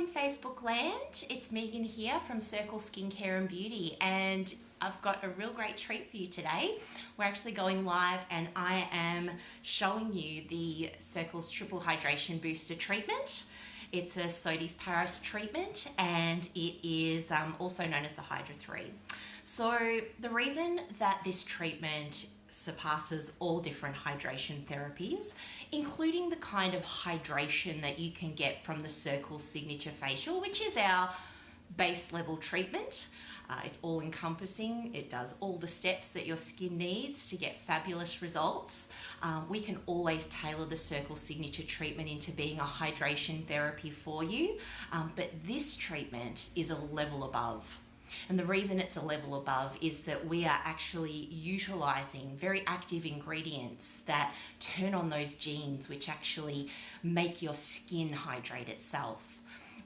in Facebook land, it's Megan here from Circle Skincare and Beauty, and I've got a real great treat for you today. We're actually going live and I am showing you the Circle's Triple Hydration Booster treatment. It's a Sodis Paris treatment and it is also known as the Hydra 3. So the reason that this treatment surpasses all different hydration therapies, including the kind of hydration that you can get from the Circle Signature Facial, which is our base level treatment. It's all encompassing. It does all the steps that your skin needs to get fabulous results. We can always tailor the Circle Signature treatment into being a hydration therapy for you, but this treatment is a level above. And the reason it's a level above is that we are actually utilizing very active ingredients that turn on those genes which actually make your skin hydrate itself.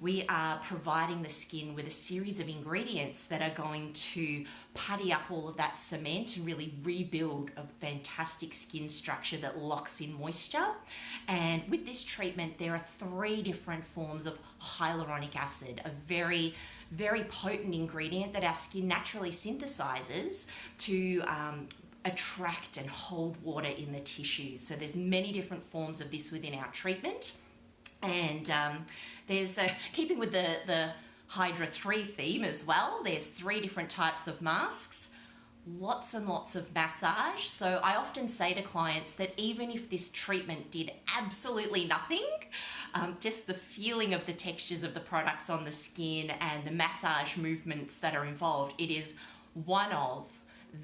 We are providing the skin with a series of ingredients that are going to putty up all of that cement and really rebuild a fantastic skin structure that locks in moisture. And with this treatment, there are 3 different forms of hyaluronic acid, a very potent ingredient that our skin naturally synthesizes to attract and hold water in the tissues. So there's many different forms of this within our treatment. And there's, keeping with the Hydra 3 theme as well, there's 3 different types of masks, lots and lots of massage. So I often say to clients that even if this treatment did absolutely nothing, just the feeling of the textures of the products on the skin and the massage movements that are involved, it is one of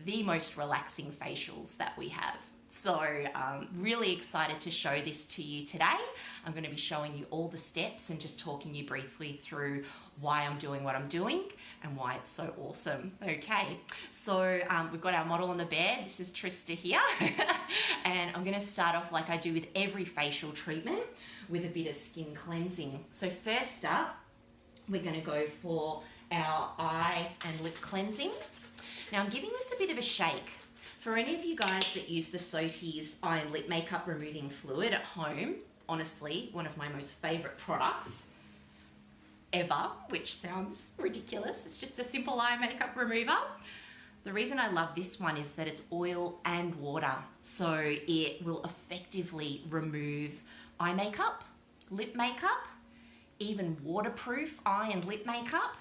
the most relaxing facials that we have. So really excited to show this to you today. I'm going to be showing you all the steps and just talking you briefly through why I'm doing what I'm doing and why it's so awesome. Okay, so we've got our model on the bed. This is Trista here. And I'm going to start off like I do with every facial treatment with a bit of skin cleansing. So first up, we're going to go for our eye and lip cleansing. Now I'm giving this a bit of a shake. For any of you guys that use the Sodis Eye and Lip Makeup Removing Fluid at home, honestly, one of my most favourite products ever, which sounds ridiculous. It's just a simple eye makeup remover. The reason I love this one is that it's oil and water, so it will effectively remove eye makeup, lip makeup, even waterproof eye and lip makeup.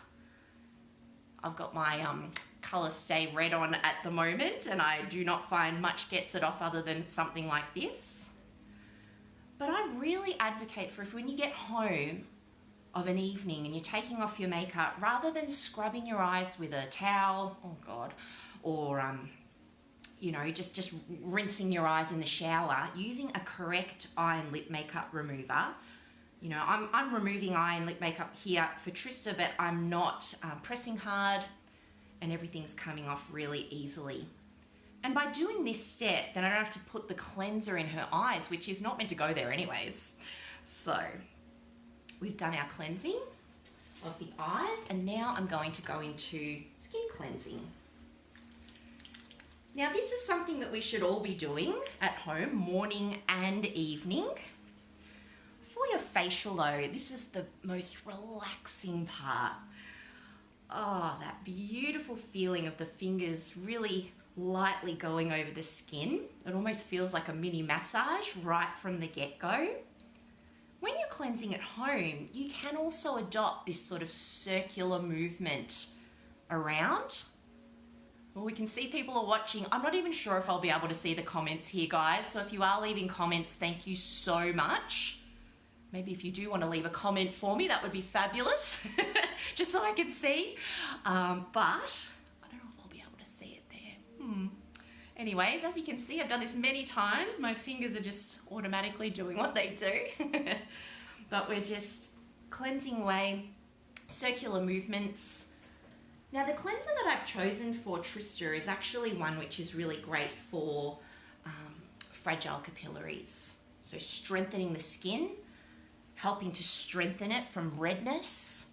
I've got my colour Stay Red on at the moment and I do not find much gets it off other than something like this. But I really advocate for if when you get home of an evening and you're taking off your makeup, rather than scrubbing your eyes with a towel, oh God, or you know, just rinsing your eyes in the shower, using a correct eye and lip makeup remover. You know, I'm removing eye and lip makeup here for Trista, but I'm not pressing hard and everything's coming off really easily. And by doing this step, then I don't have to put the cleanser in her eyes, which is not meant to go there anyways. So we've done our cleansing of the eyes and now I'm going to go into skin cleansing. Now this is something that we should all be doing at home, morning and evening. For your facial though, this is the most relaxing part. Oh, that beautiful feeling of the fingers really lightly going over the skin. It almost feels like a mini massage right from the get-go. When you're cleansing at home, you can also adopt this sort of circular movement around. Well, we can see people are watching. I'm not even sure if I'll be able to see the comments here, guys. So if you are leaving comments, thank you so much. Maybe if you do want to leave a comment for me, that would be fabulous, just so I can see. But I don't know if I'll be able to see it there. Anyways, as you can see, I've done this many times. My fingers are just automatically doing what they do. But we're just cleansing away, circular movements. Now the cleanser that I've chosen for Trista is actually one which is really great for fragile capillaries. So strengthening the skin, helping to strengthen it from redness,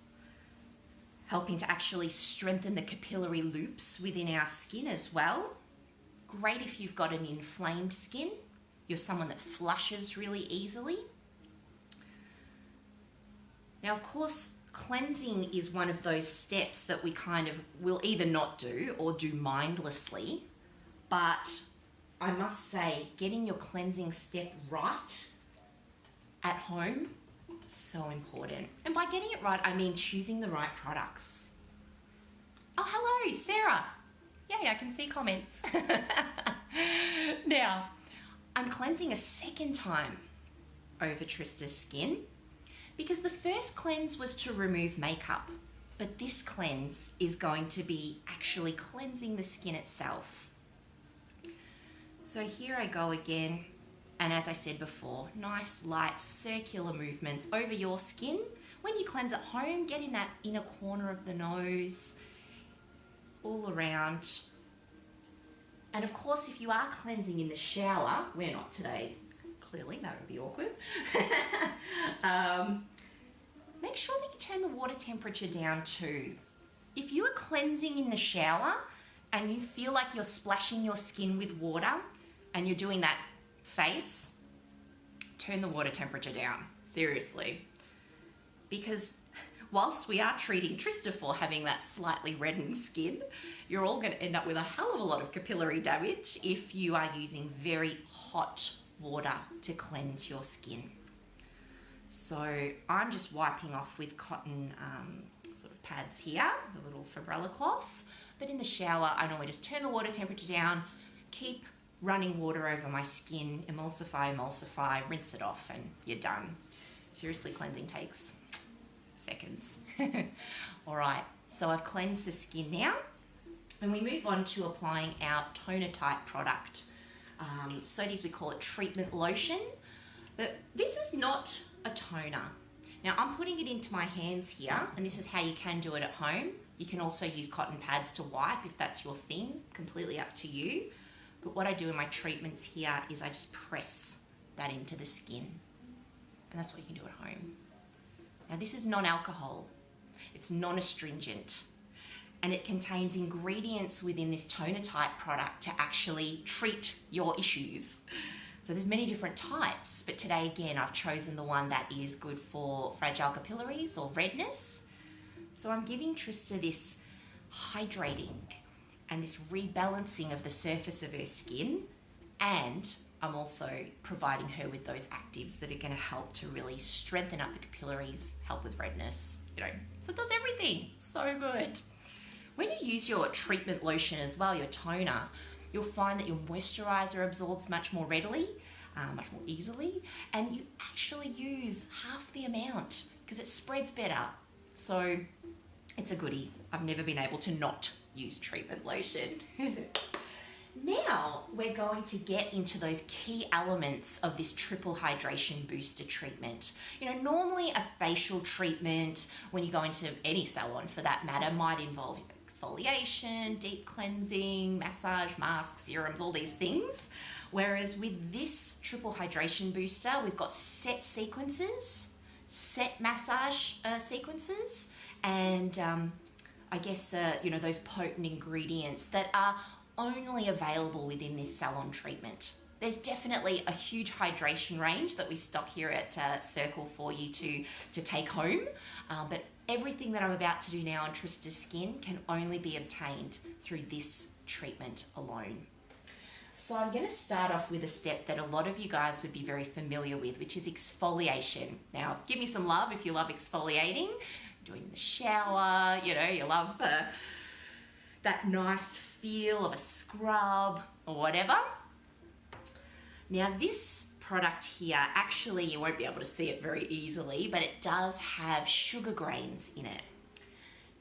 helping to actually strengthen the capillary loops within our skin as well. Great if you've got an inflamed skin, you're someone that flushes really easily. Now, of course, cleansing is one of those steps that we kind of will either not do or do mindlessly. But I must say, getting your cleansing step right at home is so important. And by getting it right, I mean choosing the right products. Oh, hello, Sarah. Yay, I can see comments. Now, I'm cleansing a second time over Trista's skin because the first cleanse was to remove makeup, but this cleanse is going to be actually cleansing the skin itself. So here I go again, and as I said before, nice light circular movements over your skin. When you cleanse at home, get in that inner corner of the nose, all around. And of course, if you are cleansing in the shower, we're not today, clearly, that would be awkward. Make sure that you turn the water temperature down too. If you are cleansing in the shower and you feel like you're splashing your skin with water and you're doing that face, turn the water temperature down, seriously. Because whilst we are treating Trista for having that slightly reddened skin, you're all going to end up with a hell of a lot of capillary damage if you are using very hot water to cleanse your skin. So I'm just wiping off with cotton sort of pads here, the little Fabrella cloth. But in the shower, I normally just turn the water temperature down, keep running water over my skin, emulsify, rinse it off, and you're done. Seriously, cleansing takes seconds. All right, so I've cleansed the skin now, and we move on to applying our toner type product. Sodies, we call it treatment lotion, but this is not a toner. Now I'm putting it into my hands here, and this is how you can do it at home. You can also use cotton pads to wipe if that's your thing, completely up to you. But what I do in my treatments here is I just press that into the skin, and that's what you can do at home. Now this is non-alcohol, it's non-astringent, and it contains ingredients within this toner type product to actually treat your issues. So there's many different types, but today again I've chosen the one that is good for fragile capillaries or redness. So I'm giving Trista this hydrating and this rebalancing of the surface of her skin, and I'm also providing her with those actives that are going to help to really strengthen up the capillaries, help with redness, so it does everything. So good. When you use your treatment lotion as well, your toner, you'll find that your moisturizer absorbs much more readily, much more easily, and you actually use half the amount because it spreads better. So it's a goodie. I've never been able to not use treatment lotion. Now we're going to get into those key elements of this triple hydration booster treatment. Normally a facial treatment, when you go into any salon for that matter, might involve exfoliation, deep cleansing, massage, masks, serums, all these things. Whereas with this triple hydration booster, we've got set sequences, set massage sequences, and I guess, those potent ingredients that are only available within this salon treatment. There's definitely a huge hydration range that we stock here at Circle for you to take home, but everything that I'm about to do now on Trista's skin can only be obtained through this treatment alone. So I'm going to start off with a step that a lot of you guys would be very familiar with, which is exfoliation. Now, give me some love if you love exfoliating, doing the shower, you love that nice feel of a scrub or whatever. Now this product here, actually you won't be able to see it very easily, but it does have sugar grains in it.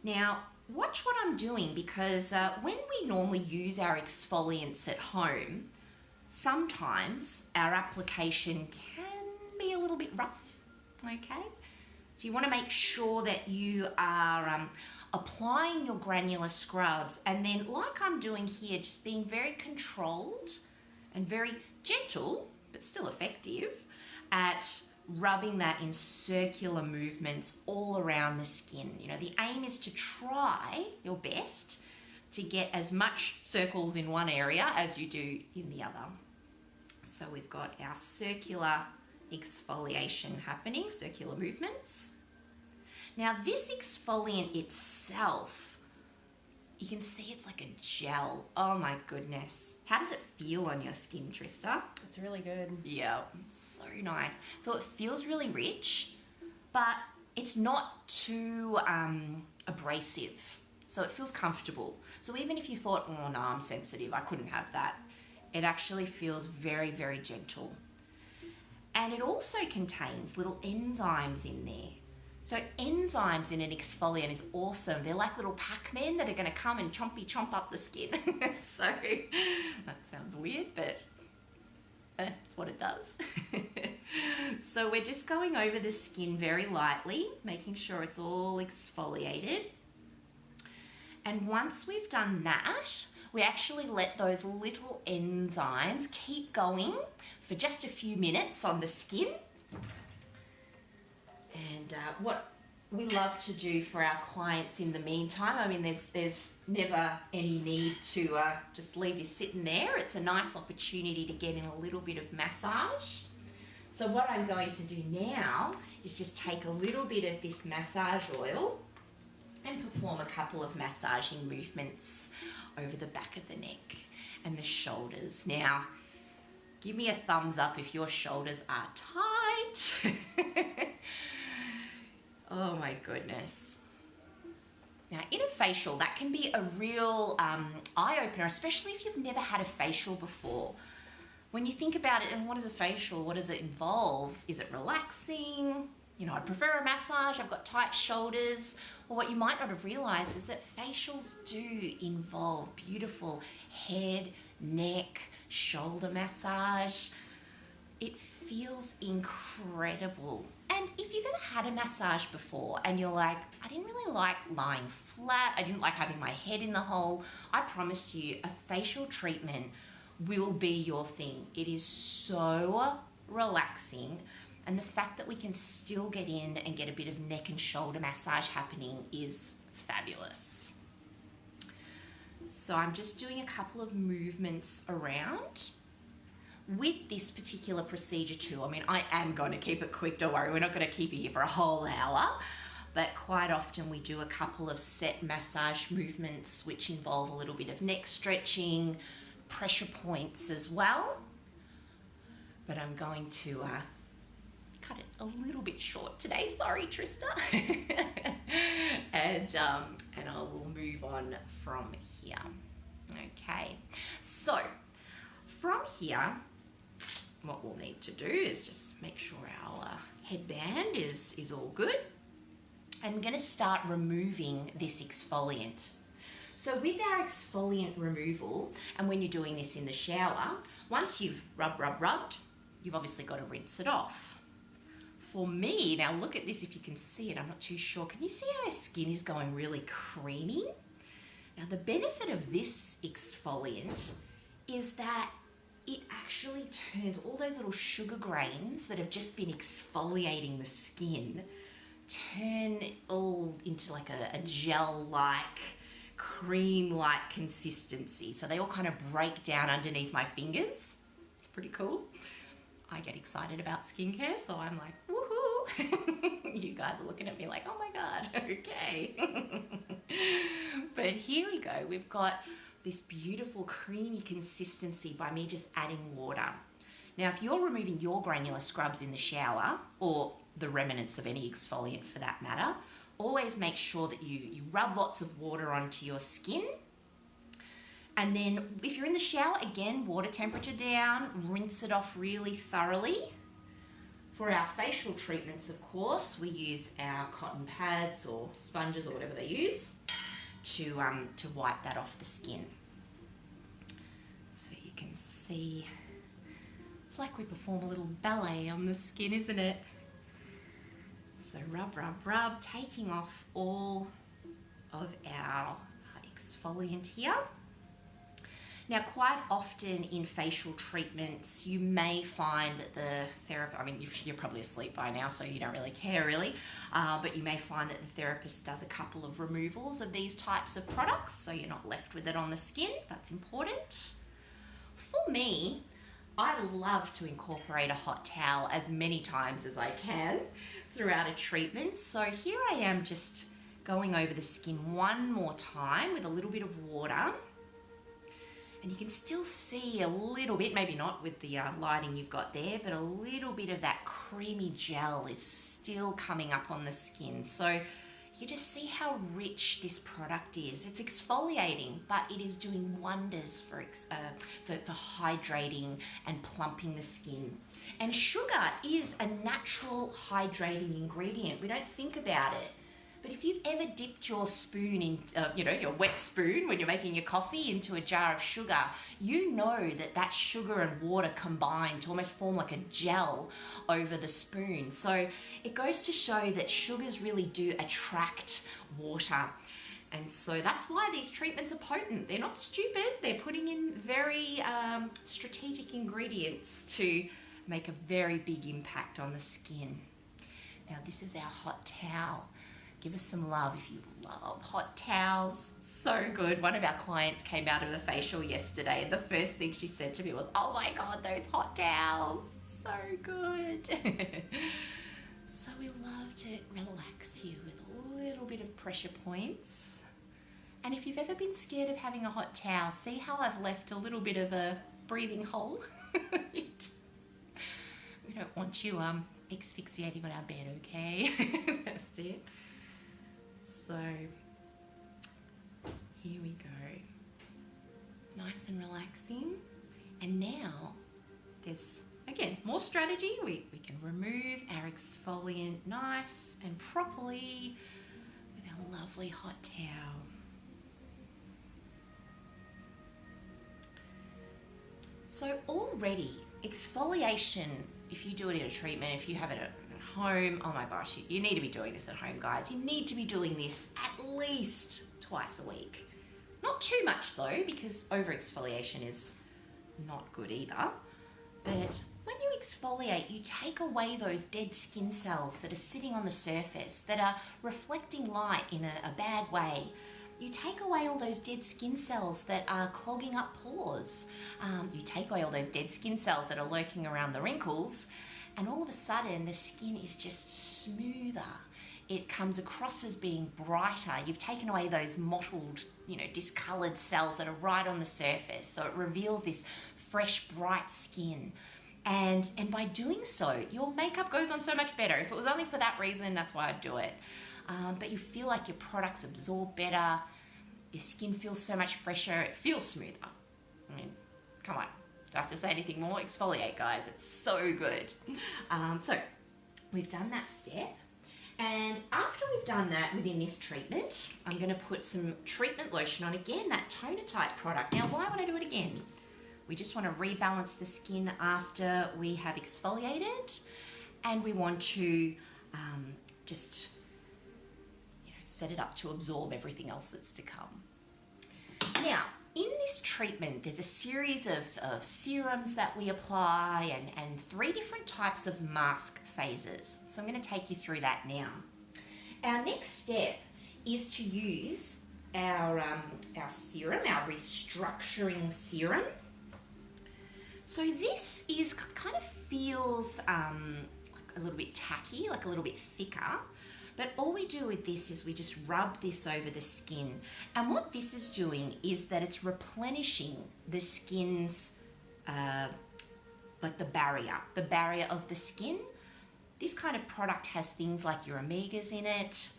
Now watch what I'm doing, because when we normally use our exfoliants at home, sometimes our application can be a little bit rough, okay? So you want to make sure that you are applying your granular scrubs, and then like I'm doing here, just being very controlled and very gentle, but still effective, at rubbing that in circular movements all around the skin. The aim is to try your best to get as much circles in one area as you do in the other. So we've got our circular exfoliation happening, circular movements. Now this exfoliant itself, you can see it's like a gel. Oh my goodness. How does it feel on your skin, Trista? It's really good. Yeah, so nice. So it feels really rich, but it's not too abrasive. So it feels comfortable. So even if you thought, oh no, I'm sensitive, I couldn't have that, it actually feels very, very gentle. And it also contains little enzymes in there. So enzymes in an exfoliant is awesome. They're like little Pac-Men that are going to come and chomp up the skin. So that sounds weird, but it's what it does. So we're just going over the skin very lightly, making sure it's all exfoliated. And once we've done that, we actually let those little enzymes keep going for just a few minutes on the skin. And what we love to do for our clients in the meantime, I mean, there's never any need to just leave you sitting there. It's a nice opportunity to get in a little bit of massage. So what I'm going to do now is just take a little bit of this massage oil and perform a couple of massaging movements over the back of the neck and the shoulders. Now, give me a thumbs up if your shoulders are tight. Oh my goodness. Now in a facial, that can be a real eye-opener, especially if you've never had a facial before. When you think about it, and what is a facial? What does it involve? Is it relaxing? You know, I prefer a massage, I've got tight shoulders. Well, what you might not have realized is that facials do involve beautiful head, neck, shoulder massage. It feels incredible. And if you've ever had a massage before and you're like, I didn't really like lying flat, I didn't like having my head in the hole, I promise you a facial treatment will be your thing. It is so relaxing. And the fact that we can still get in and get a bit of neck and shoulder massage happening is fabulous. So I'm just doing a couple of movements around. With this particular procedure too, I mean, I am going to keep it quick, don't worry, we're not going to keep you here for a whole hour, but quite often we do a couple of set massage movements which involve a little bit of neck stretching, pressure points as well. But I'm going to cut it a little bit short today, sorry Trista. and I will move on from here. Okay, so from here, what we'll need to do is just make sure our headband is all good. I'm going to start removing this exfoliant. So with our exfoliant removal, and when you're doing this in the shower, once you've rubbed, you've obviously got to rinse it off. For me, now look at this, if you can see it, I'm not too sure. Can you see how my skin is going really creamy? Now the benefit of this exfoliant is that it actually turns all those little sugar grains that have just been exfoliating the skin, turn all into like a gel-like, cream-like consistency. So they all kind of break down underneath my fingers. It's pretty cool. I get excited about skincare, so I'm like, woohoo! You guys are looking at me like, oh my God, okay. But here we go. We've got this beautiful creamy consistency by me just adding water. Now, if you're removing your granular scrubs in the shower, or the remnants of any exfoliant for that matter, always make sure that you rub lots of water onto your skin. And then if you're in the shower, again, water temperature down, rinse it off really thoroughly. For our facial treatments, of course, we use our cotton pads or sponges or whatever they use to wipe that off the skin. So you can see, it's like we perform a little ballet on the skin, isn't it? So rub, taking off all of our exfoliant here. Now, quite often in facial treatments, you may find that the therapist, I mean, you're probably asleep by now, so you don't really care really, but you may find that the therapist does a couple of removals of these types of products, so you're not left with it on the skin. That's important. For me, I love to incorporate a hot towel as many times as I can throughout a treatment. So here I am just going over the skin one more time with a little bit of water. And you can still see a little bit, maybe not with the lighting you've got there, but a little bit of that creamy gel is still coming up on the skin. So you just see how rich this product is. It's exfoliating, but it is doing wonders for hydrating and plumping the skin. And sugar is a natural hydrating ingredient. We don't think about it. But if you've ever dipped your spoon in, your wet spoon when you're making your coffee into a jar of sugar, you know that sugar and water combine to almost form like a gel over the spoon. So it goes to show that sugars really do attract water. And so that's why these treatments are potent. They're not stupid. They're putting in very strategic ingredients to make a very big impact on the skin. Now this is our hot towel. Give us some love if you love hot towels. So good. One of our clients came out of a facial yesterday and the first thing she said to me was, oh my God, those hot towels, so good. So we love to relax you with a little bit of pressure points. And if you've ever been scared of having a hot towel, see how I've left a little bit of a breathing hole? We don't want you asphyxiating on our bed, okay? That's it. So here we go, nice and relaxing. And now there's, again, more strategy. We can remove our exfoliant nice and properly with our lovely hot towel. So already exfoliation, if you do it in a treatment, if you have it at home, oh my gosh, you need to be doing this at home, guys. You need to be doing this at least twice a week. Not too much though, because over exfoliation is not good either. But when you exfoliate, you take away those dead skin cells that are sitting on the surface, that are reflecting light in a bad way. You take away all those dead skin cells that are clogging up pores. You take away all those dead skin cells that are lurking around the wrinkles, and all of a sudden the skin is just smoother. It comes across as being brighter. You've taken away those mottled, discolored cells that are right on the surface. So it reveals this fresh, bright skin. And by doing so, your makeup goes on so much better. If it was only for that reason, that's why I'd do it. But you feel like your products absorb better. Your skin feels so much fresher. It feels smoother. I mean, come on. Do I have to say anything more? Exfoliate, guys. It's so good. So we've done that step. And after we've done that within this treatment, I'm going to put some treatment lotion on again, that Toner Type product. Now, why would I do it again? We just want to rebalance the skin after we have exfoliated, and we want to just set it up to absorb everything else that's to come. Now, in this treatment, there's a series of serums that we apply and 3 different types of mask phases. So I'm going to take you through that now. Our next step is to use our serum, our restructuring serum. So this is kind of feels like a little bit tacky, like a little bit thicker. But all we do with this is we just rub this over the skin. And what this is doing is that it's replenishing the skin's, like the barrier of the skin. This kind of product has things like your omegas in it.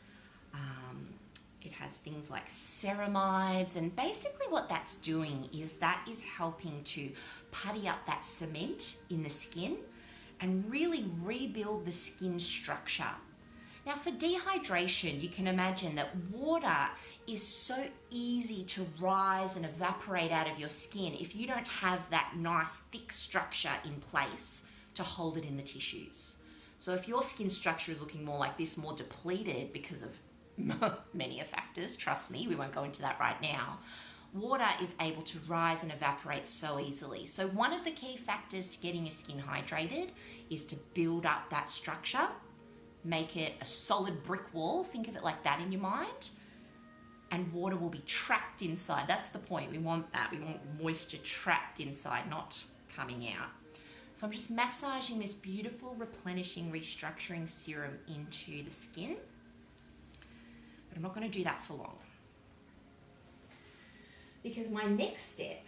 It has things like ceramides, and basically what that's doing is that is helping to putty up that cement in the skin and really rebuild the skin structure. Now for dehydration, you can imagine that water is so easy to rise and evaporate out of your skin if you don't have that nice thick structure in place to hold it in the tissues. So if your skin structure is looking more like this, more depleted because of many factors, trust me, we won't go into that right now, water is able to rise and evaporate so easily. So one of the key factors to getting your skin hydrated is to build up that structure, make it a solid brick wall, think of it like that in your mind, and water will be trapped inside. That's the point, we want that. We want moisture trapped inside, not coming out. So I'm just massaging this beautiful, replenishing, restructuring serum into the skin. But I'm not going to do that for long, because my next step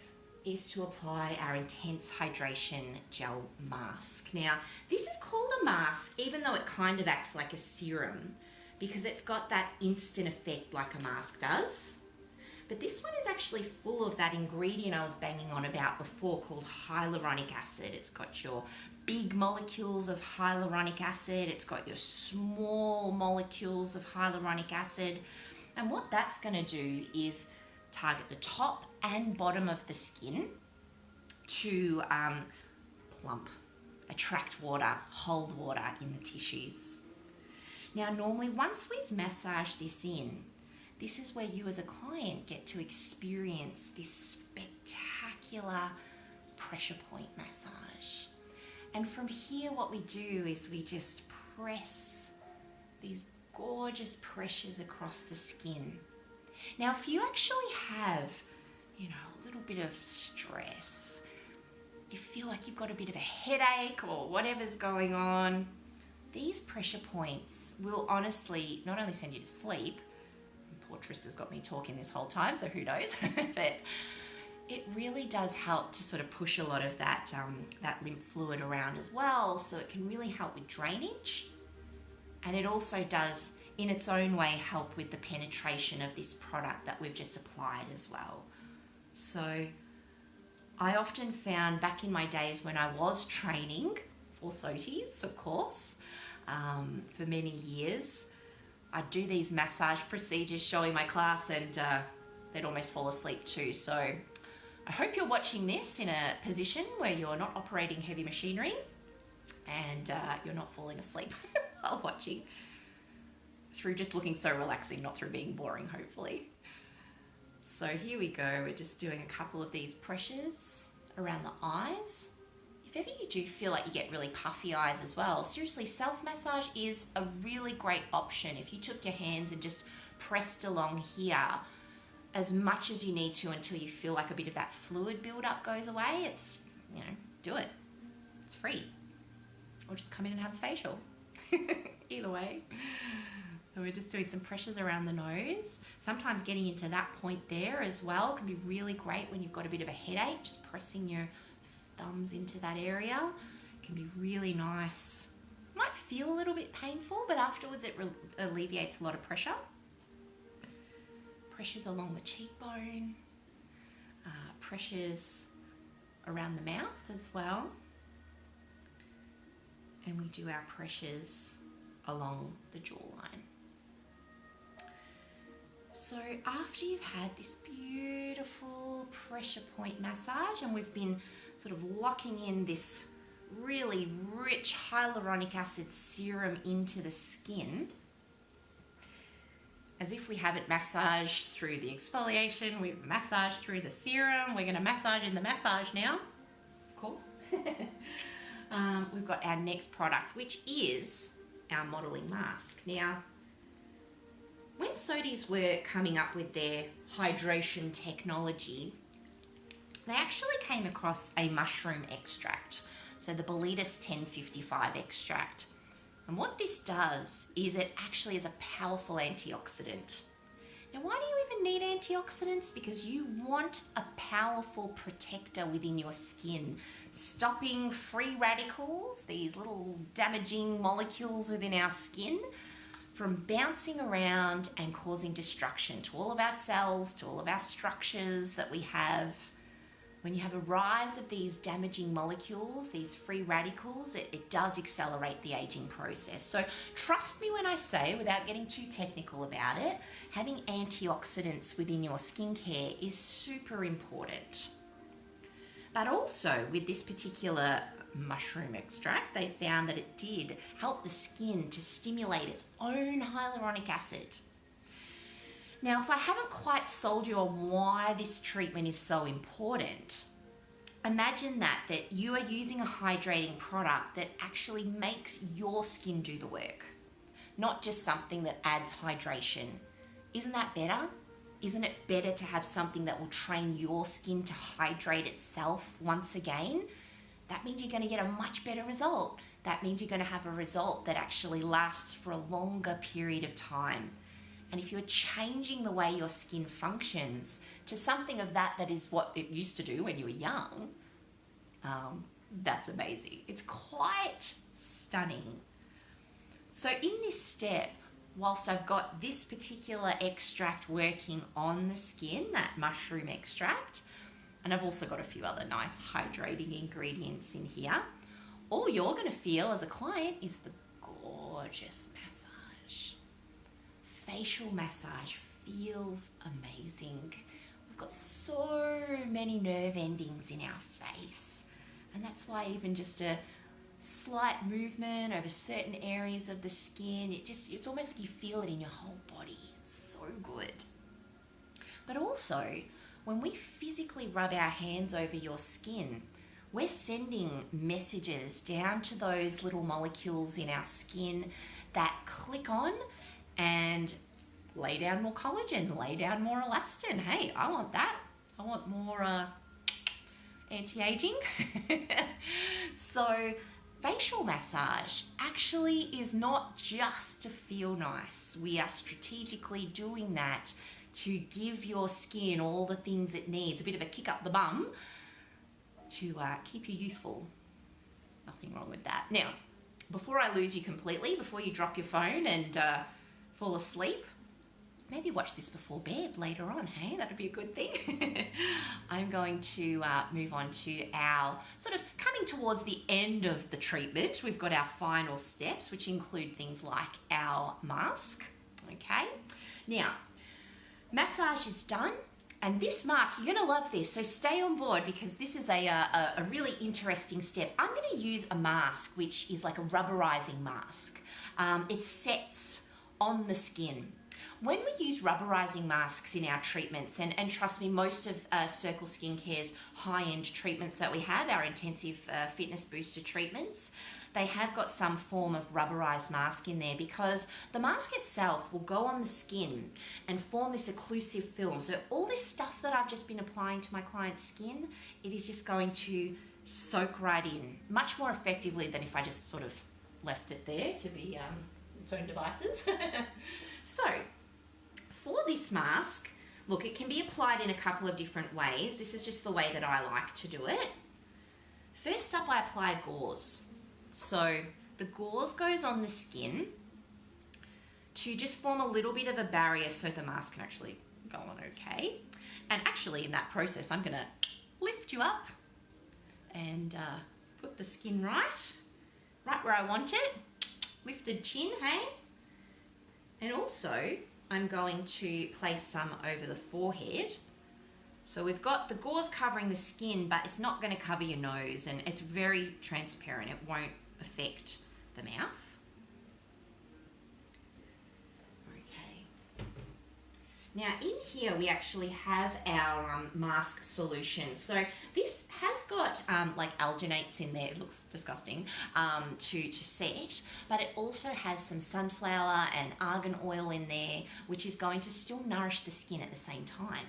is to apply our Intense Hydration Gel Mask. Now, this is called a mask, even though it kind of acts like a serum, because it's got that instant effect like a mask does. But this one is actually full of that ingredient I was banging on about before called hyaluronic acid. It's got your big molecules of hyaluronic acid. It's got your small molecules of hyaluronic acid. And what that's going to do is target the top and bottom of the skin to plump, attract water, hold water in the tissues. Now, normally once we've massaged this in, this is where you as a client get to experience this spectacular pressure point massage. And from here, what we do is we just press these gorgeous pressures across the skin. Now, if you actually have, a little bit of stress, you feel like you've got a bit of a headache or whatever's going on, these pressure points will honestly not only send you to sleep. Poor Trista's got me talking this whole time, so who knows? But it really does help to sort of push a lot of that lymph fluid around as well, so it can really help with drainage. And it also does, in its own way, help with the penetration of this product that we've just applied as well. So I often found back in my days when I was training for SOTIs, of course, for many years, I'd do these massage procedures showing my class, and they'd almost fall asleep too. So I hope you're watching this in a position where you're not operating heavy machinery and you're not falling asleep while watching, through just looking so relaxing, not through being boring, hopefully. So here we go. We're just doing a couple of these pressures around the eyes. If ever you do feel like you get really puffy eyes as well, seriously, self-massage is a really great option. If you took your hands and just pressed along here as much as you need to until you feel like a bit of that fluid buildup goes away, do it. It's free. Or just come in and have a facial. Either way. So we're just doing some pressures around the nose. Sometimes getting into that point there as well can be really great when you've got a bit of a headache. Just pressing your thumbs into that area can be really nice. Might feel a little bit painful, but afterwards it alleviates a lot of pressure. Pressures along the cheekbone, pressures around the mouth as well. And we do our pressures along the jawline. So after you've had this beautiful pressure point massage, and we've been sort of locking in this really rich hyaluronic acid serum into the skin, as if we haven't massaged through the exfoliation, we've massaged through the serum, we're going to massage in the massage now, of course. We've got our next product, which is our modeling mask. Now, when SOTIs were coming up with their hydration technology, they actually came across a mushroom extract, so the Boletus 1055 extract. And what this does is it actually is a powerful antioxidant. Now, why do you even need antioxidants? Because you want a powerful protector within your skin, stopping free radicals, these little damaging molecules within our skin, from bouncing around and causing destruction to all of our cells, to all of our structures that we have. When you have a rise of these damaging molecules, these free radicals, it does accelerate the aging process. So trust me when I say, without getting too technical about it, having antioxidants within your skincare is super important. But also with this particular mushroom extract, they found that it did help the skin to stimulate its own hyaluronic acid. Now, if I haven't quite sold you on why this treatment is so important, imagine that you are using a hydrating product that actually makes your skin do the work, not just something that adds hydration. Isn't that better? Isn't it better to have something that will train your skin to hydrate itself once again? that means you're going to get a much better result. That means you're going to have a result that actually lasts for a longer period of time. And if you're changing the way your skin functions to something of that is what it used to do when you were young, that's amazing. It's quite stunning. So in this step, whilst I've got this particular extract working on the skin, that mushroom extract, and I've also got a few other nice hydrating ingredients in here, all you're going to feel as a client is the gorgeous massage. Facial massage feels amazing. We've got so many nerve endings in our face, and that's why even just a slight movement over certain areas of the skin, it's almost like you feel it in your whole body. It's so good. But also, when we physically rub our hands over your skin, we're sending messages down to those little molecules in our skin that click on and lay down more collagen, lay down more elastin. Hey, I want that. I want more anti-aging. So facial massage actually is not just to feel nice. We are strategically doing that to give your skin all the things it needs, a bit of a kick up the bum to keep you youthful. Nothing wrong with that. Now, before I lose you completely, before you drop your phone and fall asleep, maybe watch this before bed later on, hey? That'd be a good thing. I'm going to move on to our sort of coming towards the end of the treatment. We've got our final steps, which include things like our mask, okay? Now, massage is done, and this mask, you're gonna love this, so stay on board because this is a really interesting step. I'm gonna use a mask, which is like a rubberizing mask. It sets on the skin. When we use rubberizing masks in our treatments, and trust me, most of Circle Skincare's high-end treatments that we have, our intensive fitness booster treatments, they have got some form of rubberized mask in there because the mask itself will go on the skin and form this occlusive film. So all this stuff that I've just been applying to my client's skin, it is just going to soak right in much more effectively than if I just sort of left it there to be its own devices. So for this mask, look, it can be applied in a couple of different ways. This is just the way that I like to do it. First up, I apply gauze. So the gauze goes on the skin to just form a little bit of a barrier so the mask can actually go on okay. And actually in that process, I'm gonna lift you up and put the skin right where I want it. Lifted chin, hey? And also, I'm going to place some over the forehead. So we've got the gauze covering the skin, but it's not going to cover your nose, and it's very transparent. It won't affect the mouth. Okay. Now in here we actually have our mask solution. So this has got like alginates in there. It looks disgusting to set, but it also has some sunflower and argan oil in there, which is going to still nourish the skin at the same time.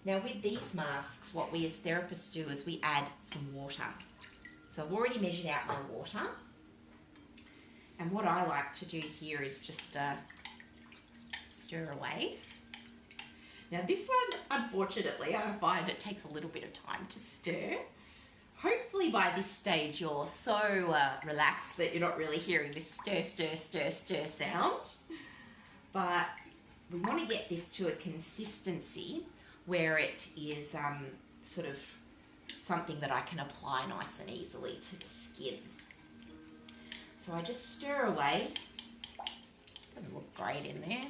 Now with these masks, what we as therapists do is we add some water. So I've already measured out my water. And what I like to do here is just stir away. Now this one, unfortunately, I find it takes a little bit of time to stir. Hopefully by this stage you're so relaxed that you're not really hearing this stir, stir, stir, stir sound. But we want to get this to a consistency where it is sort of something that I can apply nice and easily to the skin. So I just stir away. Doesn't look great in there,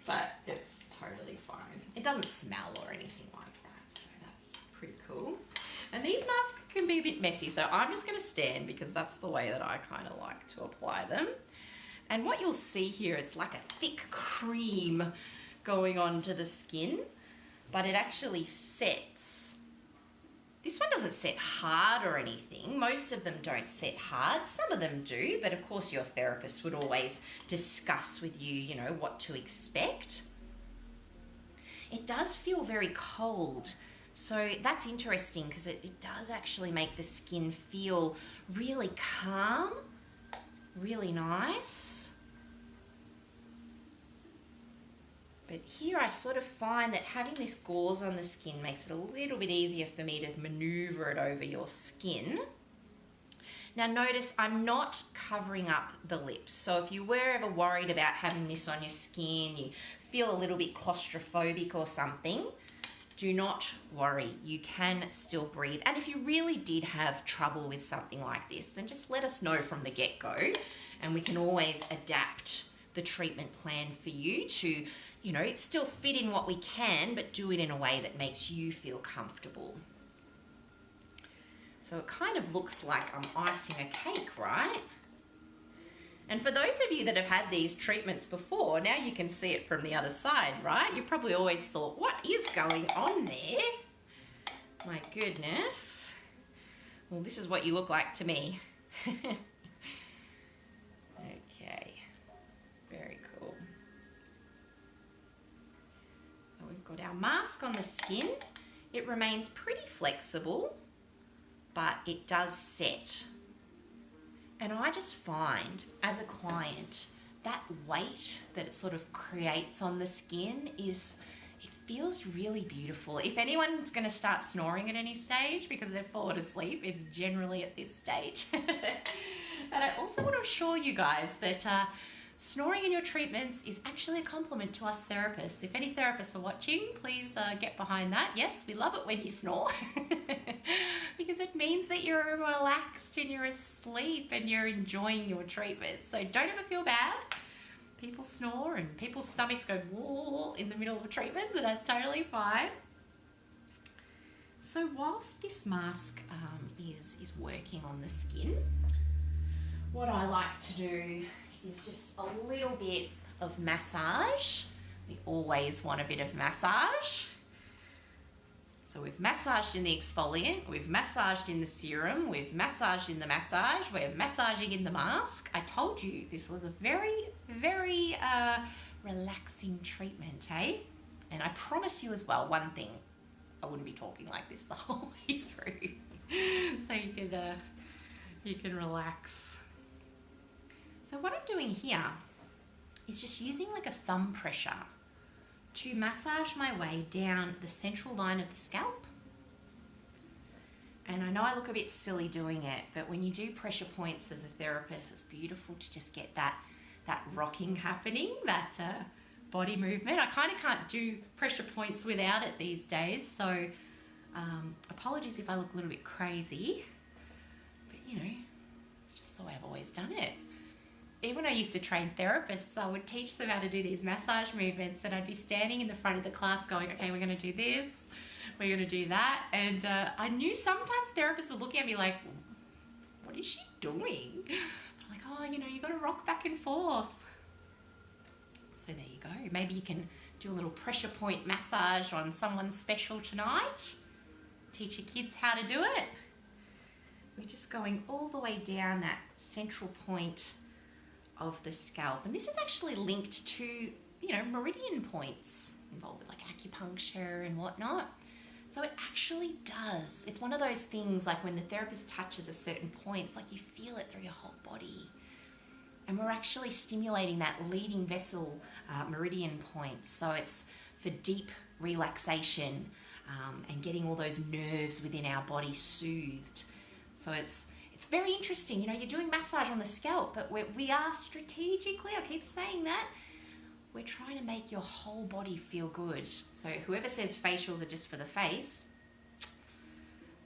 but it's totally fine. It doesn't smell or anything like that, so that's pretty cool. And these masks can be a bit messy, so I'm just going to stand because that's the way that I kind of like to apply them. And what you'll see here, it's like a thick cream going onto the skin, but it actually sets. This one doesn't set hard or anything. Most of them don't set hard. Some of them do, but of course your therapist would always discuss with you, you know, what to expect. It does feel very cold, So that's interesting because it does actually make the skin feel really calm, really nice. But here I sort of find that having this gauze on the skin makes it a little bit easier for me to maneuver it over your skin. Now notice I'm not covering up the lips. So if you were ever worried about having this on your skin, you feel a little bit claustrophobic or something, do not worry, you can still breathe. And if you really did have trouble with something like this, then just let us know from the get-go and we can always adapt the treatment plan for you to, you know, still fit in what we can, but do it in a way that makes you feel comfortable. So it kind of looks like I'm icing a cake, right? And for those of you that have had these treatments before, now you can see it from the other side, right? You probably always thought, what is going on there? My goodness. Well, this is what you look like to me. Okay, very cool. So we've got our mask on the skin. It remains pretty flexible, but it does set. And I just find, as a client, that weight that it sort of creates on the skin it feels really beautiful. If anyone's going to start snoring at any stage because they've fallen asleep, it's generally at this stage. And I also want to assure you guys that snoring in your treatments is actually a compliment to us therapists. If any therapists are watching, please get behind that. Yes, we love it when you snore because it means that you're relaxed and you're asleep and you're enjoying your treatment. So don't ever feel bad. People snore and people's stomachs go whoa in the middle of treatments, so that's totally fine. So whilst this mask is working on the skin, what I like to do is just a little bit of massage. We always want a bit of massage. So we've massaged in the exfoliant, we've massaged in the serum, we've massaged in the massage, we're massaging in the mask. I told you this was a very, very relaxing treatment, eh? And I promise you as well, one thing, I wouldn't be talking like this the whole way through. So you can relax. So what I'm doing here is just using like a thumb pressure to massage my way down the central line of the scalp. And I know I look a bit silly doing it, but when you do pressure points as a therapist, it's beautiful to just get that rocking happening, that body movement. I kind of can't do pressure points without it these days, so apologies if I look a little bit crazy, but you know, it's just the way I've always done it. Even when I used to train therapists, I would teach them how to do these massage movements and I'd be standing in the front of the class going, okay, we're going to do this, we're going to do that. And I knew sometimes therapists were looking at me like, what is she doing? But I'm like, oh, you know, you got to rock back and forth. So there you go. Maybe you can do a little pressure point massage on someone special tonight. Teach your kids how to do it. We're just going all the way down that central point of the scalp, and this is actually linked to, you know, meridian points involved with like acupuncture and whatnot. So it actually does. It's one of those things like when the therapist touches a certain point, it's like you feel it through your whole body. And we're actually stimulating that leading vessel meridian point. So it's for deep relaxation and getting all those nerves within our body soothed. So it's very interesting. You know, you're doing massage on the scalp, but we are strategically, I keep saying that, we're trying to make your whole body feel good. So whoever says facials are just for the face,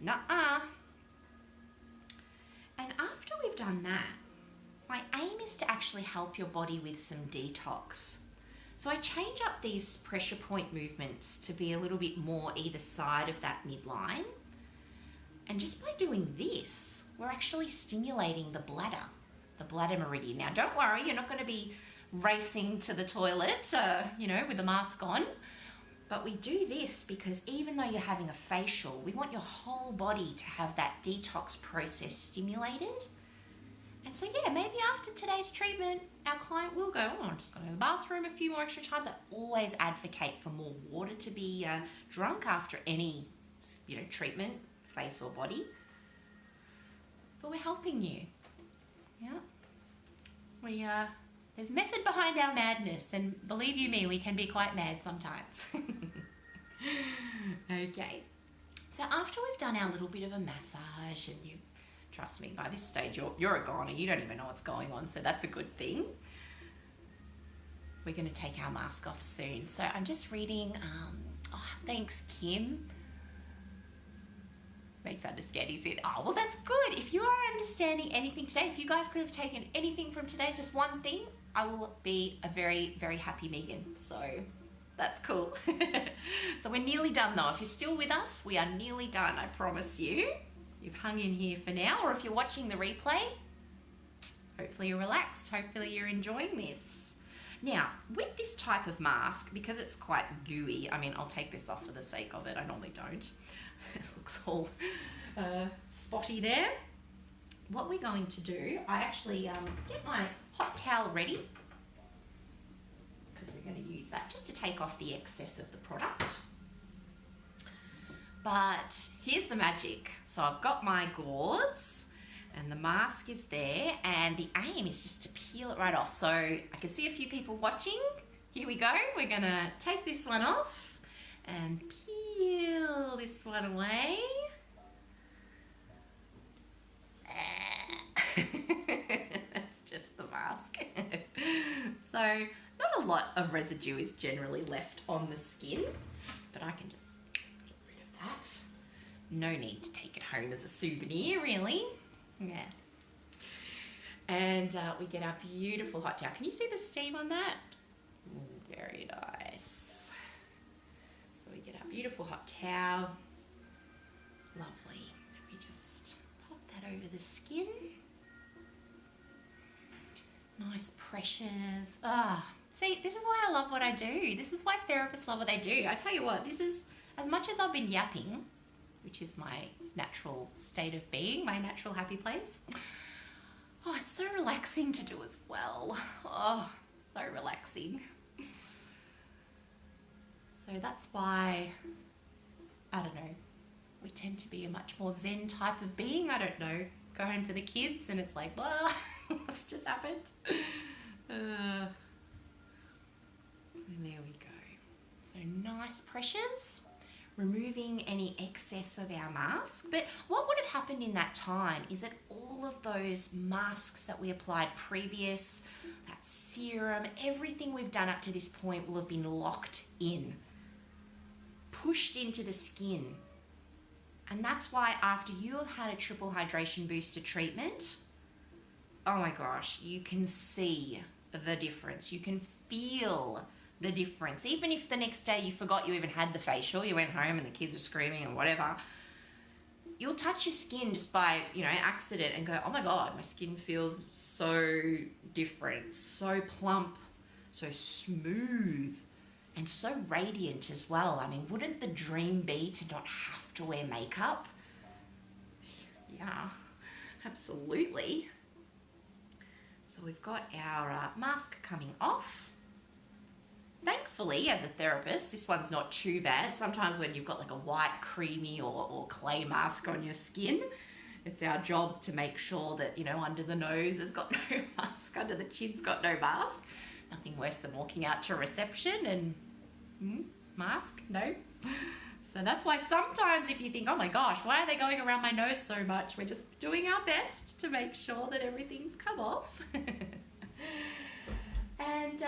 nuh-uh. And after we've done that, my aim is to actually help your body with some detox. So I change up these pressure point movements to be a little bit more either side of that midline. And just by doing this, we're actually stimulating the bladder meridian. Now, don't worry, you're not going to be racing to the toilet, you know, with the mask on. But we do this because even though you're having a facial, we want your whole body to have that detox process stimulated. And so, yeah, maybe after today's treatment, our client will go, oh, I'm just going to the bathroom a few more extra times. I always advocate for more water to be drunk after any treatment, face or body. But we're helping you. Yeah. There's method behind our madness, and believe you me, we can be quite mad sometimes. Okay. So after we've done our little bit of a massage, and you, trust me, by this stage you're a goner, you don't even know what's going on, so that's a good thing. We're going to take our mask off soon. So I'm just reading, thanks Kim. Makes understand. He said, oh, well, that's good. If you are understanding anything today, if you guys could have taken anything from today, just one thing, I will be a very, very happy Megan. So that's cool. So we're nearly done though. If you're still with us, we are nearly done, I promise you. You've hung in here for now, or if you're watching the replay, hopefully you're relaxed. Hopefully you're enjoying this. Now, with this type of mask, because it's quite gooey, I mean, I'll take this off for the sake of it. I normally don't. It looks all spotty there. What we're going to do, I actually get my hot towel ready, because we're going to use that just to take off the excess of the product. But here's the magic. So I've got my gauze and the mask is there, and the aim is just to peel it right off. So I can see a few people watching. Here we go. We're going to take this one off and peel this one away. That's just the mask. So not a lot of residue is generally left on the skin, but I can just get rid of that. No need to take it home as a souvenir, really. Yeah. And we get our beautiful hot towel. Can you see the steam on that? Very nice. So we get our beautiful hot towel. Lovely. Let me just pop that over the skin. Nice pressures. See, this is why I love what I do. This is why therapists love what they do. I tell you what, this is, as much as I've been yapping, which is my natural state of being, my natural happy place. Oh, it's so relaxing to do as well. Oh, so relaxing. So that's why, I don't know, we tend to be a much more zen type of being. I don't know. Go home to the kids and it's like, blah, what's just happened? So there we go. So nice pressures. Removing any excess of our mask. But what would have happened in that time is that all of those masks that we applied previous, that serum, everything we've done up to this point will have been locked in, pushed into the skin. And that's why after you have had a triple hydration booster treatment, oh my gosh, you can see the difference. You can feel the difference. Even if the next day you forgot you even had the facial, you went home and the kids were screaming or whatever, you'll touch your skin just by, accident and go, oh my God, my skin feels so different, so plump, so smooth, and so radiant as well. I mean, wouldn't the dream be to not have to wear makeup? Yeah, absolutely. So we've got our mask coming off. Thankfully, as a therapist, this one's not too bad. Sometimes when you've got like a white, creamy or clay mask on your skin, it's our job to make sure that, under the nose has got no mask, under the chin's got no mask. Nothing worse than walking out to reception and mask, no. So that's why sometimes if you think, oh my gosh, why are they going around my nose so much? We're just doing our best to make sure that everything's come off. And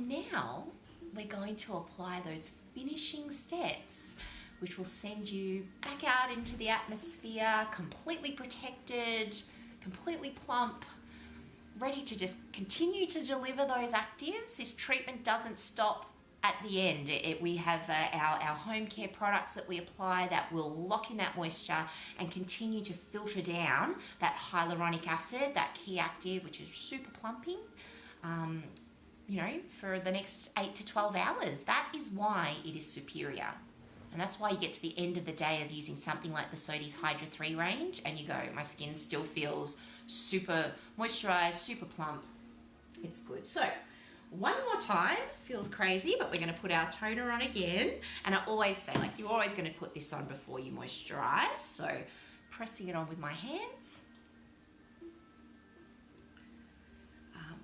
now we're going to apply those finishing steps, which will send you back out into the atmosphere, completely protected, completely plump, ready to just continue to deliver those actives. This treatment doesn't stop at the end. We have our home care products that we apply that will lock in that moisture and continue to filter down that hyaluronic acid, that key active, which is super plumping, for the next 8 to 12 hours. That is why it is superior. And that's why you get to the end of the day of using something like the Sodi's Hydra 3 range and you go, my skin still feels super moisturized, super plump. It's good. So one more time. Feels crazy, but we're going to put our toner on again. And I always say, like, you're always going to put this on before you moisturize. So pressing it on with my hands.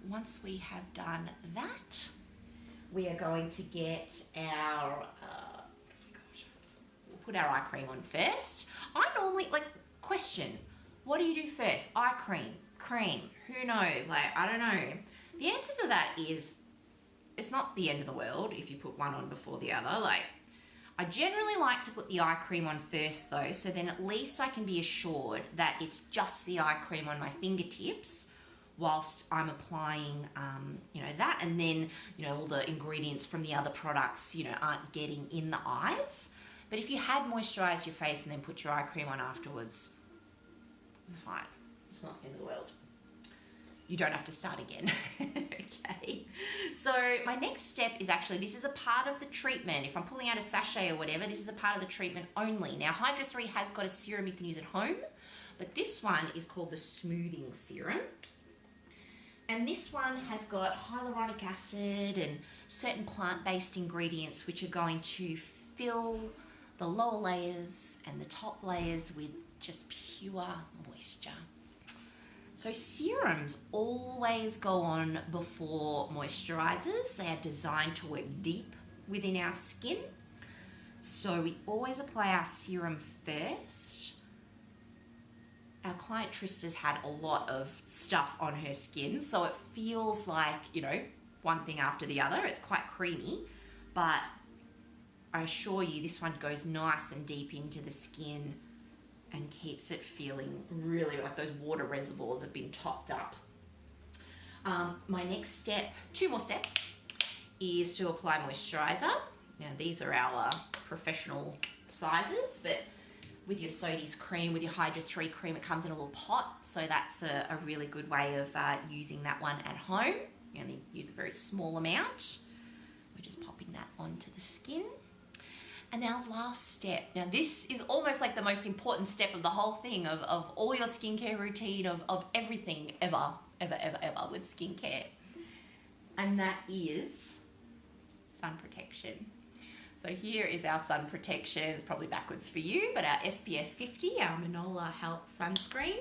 Once we have done that, we are going to get our, we'll put our eye cream on first. I normally, like, question, what do you do first? Eye cream, cream, who knows? Like, I don't know. The answer to that is, it's not the end of the world if you put one on before the other. Like, I generally like to put the eye cream on first though, so then at least I can be assured that it's just the eye cream on my fingertips whilst I'm applying, that, and then, all the ingredients from the other products, aren't getting in the eyes. But if you had moisturised your face and then put your eye cream on afterwards, it's fine. It's not the end of the world. You don't have to start again. Okay. So my next step is actually, this is a part of the treatment. If I'm pulling out a sachet or whatever, this is a part of the treatment only. Now, Hydra 3 has got a serum you can use at home, but this one is called the smoothing serum. And this one has got hyaluronic acid and certain plant-based ingredients which are going to fill the lower layers and the top layers with just pure moisture. So serums always go on before moisturizers. They are designed to work deep within our skin. So we always apply our serum first. Our client Trista's had a lot of stuff on her skin, so it feels like, one thing after the other. It's quite creamy, but I assure you this one goes nice and deep into the skin and keeps it feeling really like those water reservoirs have been topped up. My next step, 2 more steps, is to apply moisturizer. Now these are our professional sizes, but with your Sodi's cream, with your Hydra 3 cream, it comes in a little pot, so that's a really good way of using that one at home. You only use a very small amount. We're just popping that onto the skin. And our last step, now this is almost like the most important step of the whole thing, of all your skincare routine, of everything ever with skincare. And that is sun protection. So here is our sun protection. It's probably backwards for you, but our SPF 50, our Manola Health sunscreen.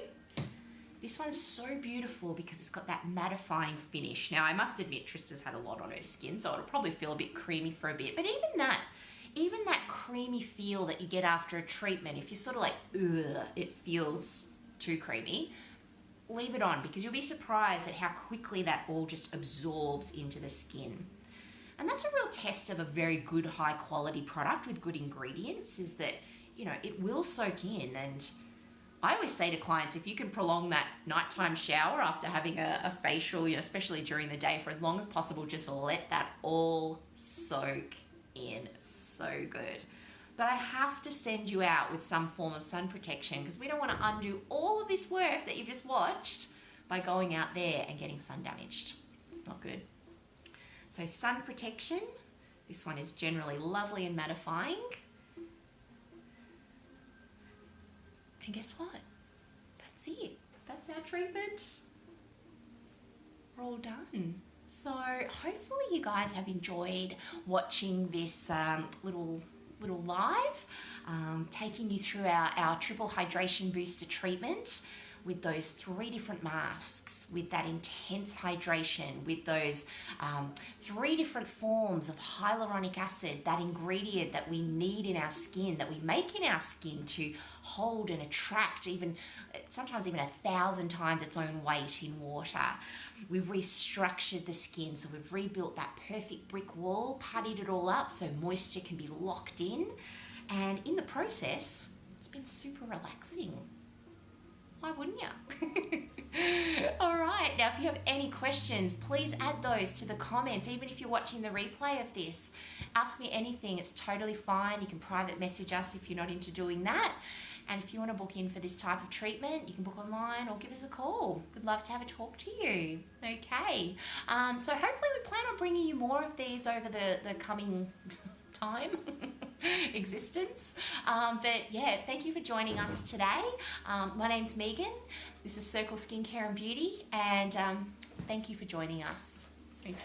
This one's so beautiful because it's got that mattifying finish. Now I must admit Trista's had a lot on her skin, so it'll probably feel a bit creamy for a bit, but even that creamy feel that you get after a treatment, if you're sort of like, ugh, it feels too creamy, leave it on because you'll be surprised at how quickly that all just absorbs into the skin. And that's a real test of a very good, high quality product with good ingredients, is that, it will soak in. And I always say to clients, if you can prolong that nighttime shower after having a facial, especially during the day, for as long as possible, just let that all soak in. So good. But I have to send you out with some form of sun protection because we don't want to undo all of this work that you've just watched by going out there and getting sun damaged. It's not good. So sun protection, this one is generally lovely and mattifying. And guess what? That's it. That's our treatment. We're all done. So hopefully you guys have enjoyed watching this little live, taking you through our triple hydration booster treatment with those 3 different masks, with that intense hydration, with those 3 different forms of hyaluronic acid, that ingredient that we need in our skin, that we make in our skin to hold and attract sometimes even 1,000 times its own weight in water. We've restructured the skin, so we've rebuilt that perfect brick wall, puttied it all up so moisture can be locked in, and in the process, it's been super relaxing. Why wouldn't you? All right, now if you have any questions, please add those to the comments. Even if you're watching the replay of this, ask me anything. It's totally fine. You can private message us if you're not into doing that. And if you want to book in for this type of treatment, you can book online or give us a call. We'd love to have a talk to you. Okay. So hopefully we plan on bringing you more of these over the coming time existence. But yeah, thank you for joining us today. My name's Megan. This is Circle Skincare and Beauty, and thank you for joining us. Okay.